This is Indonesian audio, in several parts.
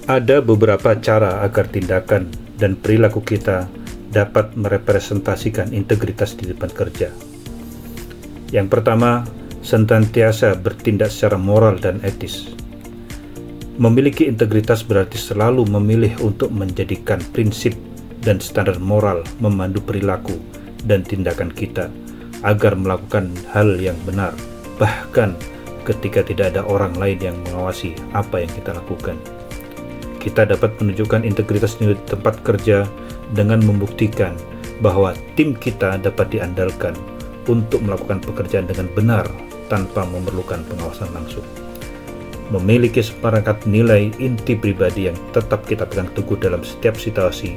Ada beberapa cara agar tindakan dan perilaku kita dapat merepresentasikan integritas di tempat kerja. Yang pertama, senantiasa bertindak secara moral dan etis. Memiliki integritas berarti selalu memilih untuk menjadikan prinsip dan standar moral memandu perilaku dan tindakan kita agar melakukan hal yang benar, bahkan ketika tidak ada orang lain yang mengawasi apa yang kita lakukan. Kita dapat menunjukkan integritas di tempat kerja dengan membuktikan bahwa tim kita dapat diandalkan untuk melakukan pekerjaan dengan benar tanpa memerlukan pengawasan langsung. Memiliki seperangkat nilai inti pribadi yang tetap kita pegang teguh dalam setiap situasi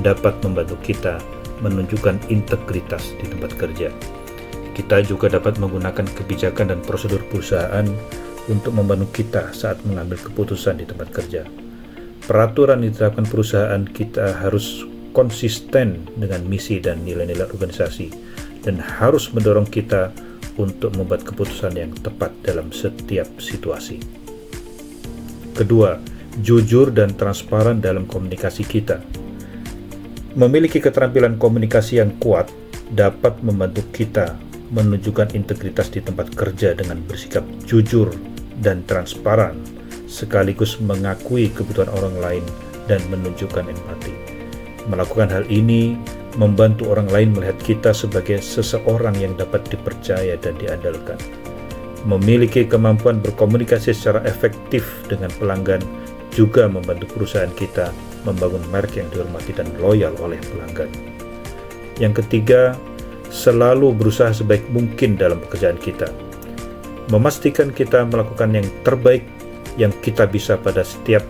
dapat membantu kita menunjukkan integritas di tempat kerja. Kita juga dapat menggunakan kebijakan dan prosedur perusahaan untuk membantu kita saat mengambil keputusan di tempat kerja. Peraturan yang diterapkan perusahaan kita harus konsisten dengan misi dan nilai-nilai organisasi dan harus mendorong kita untuk membuat keputusan yang tepat dalam setiap situasi. Kedua, jujur dan transparan dalam komunikasi kita. Memiliki keterampilan komunikasi yang kuat dapat membantu kita menunjukkan integritas di tempat kerja dengan bersikap jujur dan transparan, sekaligus mengakui kebutuhan orang lain dan menunjukkan empati. Melakukan hal ini membantu orang lain melihat kita sebagai seseorang yang dapat dipercaya dan diandalkan. Memiliki kemampuan berkomunikasi secara efektif dengan pelanggan juga membantu perusahaan kita membangun merek yang dihormati dan loyal oleh pelanggan. Yang ketiga, selalu berusaha sebaik mungkin dalam pekerjaan kita. Memastikan kita melakukan yang terbaik yang kita bisa pada setiap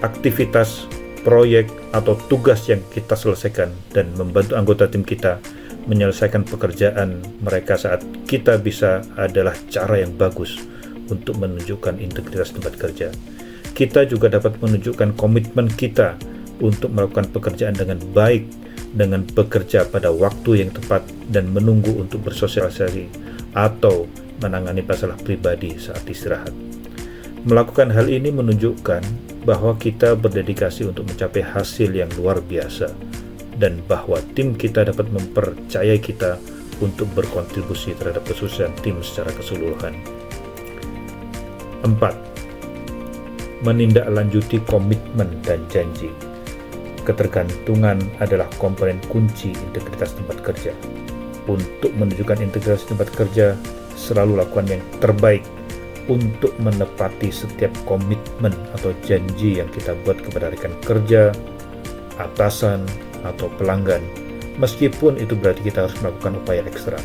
aktivitas, proyek, atau tugas yang kita selesaikan dan membantu anggota tim kita menyelesaikan pekerjaan mereka saat kita bisa adalah cara yang bagus untuk menunjukkan integritas tempat kerja. Kita juga dapat menunjukkan komitmen kita untuk melakukan pekerjaan dengan baik, dengan bekerja pada waktu yang tepat dan menunggu untuk bersosialisasi atau menangani masalah pribadi saat istirahat. Melakukan hal ini menunjukkan bahwa kita berdedikasi untuk mencapai hasil yang luar biasa dan bahwa tim kita dapat mempercayai kita untuk berkontribusi terhadap kesuksesan tim secara keseluruhan. 4. Menindaklanjuti komitmen dan janji. Ketergantungan adalah komponen kunci integritas tempat kerja. Untuk menunjukkan integritas tempat kerja, selalu lakukan yang terbaik untuk menepati setiap komitmen atau janji yang kita buat kepada rekan kerja, atasan, atau pelanggan, meskipun itu berarti kita harus melakukan upaya ekstra.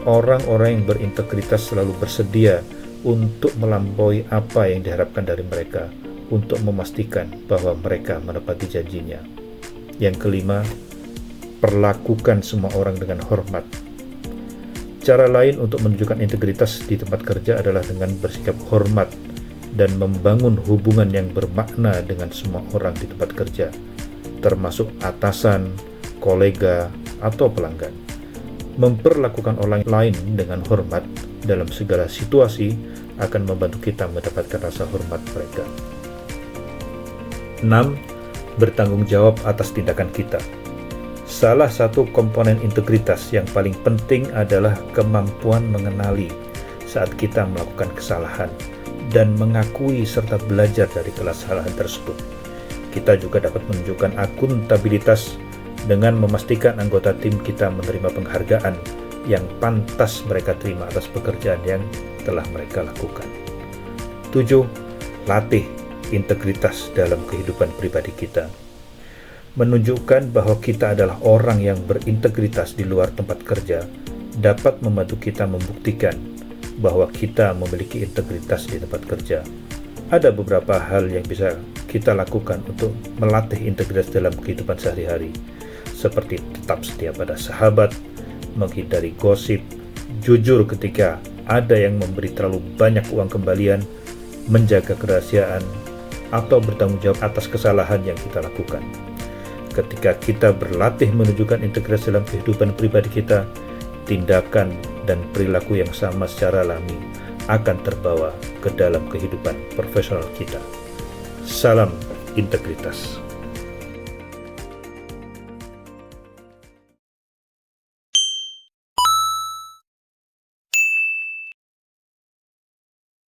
Orang-orang yang berintegritas selalu bersedia untuk melampaui apa yang diharapkan dari mereka untuk memastikan bahwa mereka menepati janjinya. Yang kelima, perlakukan semua orang dengan hormat. Cara lain untuk menunjukkan integritas di tempat kerja adalah dengan bersikap hormat dan membangun hubungan yang bermakna dengan semua orang di tempat kerja, termasuk atasan, kolega, atau pelanggan. Memperlakukan orang lain dengan hormat dalam segala situasi akan membantu kita mendapatkan rasa hormat mereka. 6. Bertanggung jawab atas tindakan kita. Salah satu komponen integritas yang paling penting adalah kemampuan mengenali saat kita melakukan kesalahan dan mengakui serta belajar dari kesalahan tersebut. Kita juga dapat menunjukkan akuntabilitas dengan memastikan anggota tim kita menerima penghargaan yang pantas mereka terima atas pekerjaan yang telah mereka lakukan. 7. Latih integritas dalam kehidupan pribadi kita. Menunjukkan bahwa kita adalah orang yang berintegritas di luar tempat kerja dapat membantu kita membuktikan bahwa kita memiliki integritas di tempat kerja. Ada beberapa hal yang bisa kita lakukan untuk melatih integritas dalam kehidupan sehari-hari, seperti tetap setia pada sahabat, menghindari gosip, jujur ketika ada yang memberi terlalu banyak uang kembalian, menjaga kerahasiaan, atau bertanggung jawab atas kesalahan yang kita lakukan. Ketika kita berlatih menunjukkan integritas dalam kehidupan pribadi kita, tindakan dan perilaku yang sama secara alami akan terbawa ke dalam kehidupan profesional kita. Salam integritas.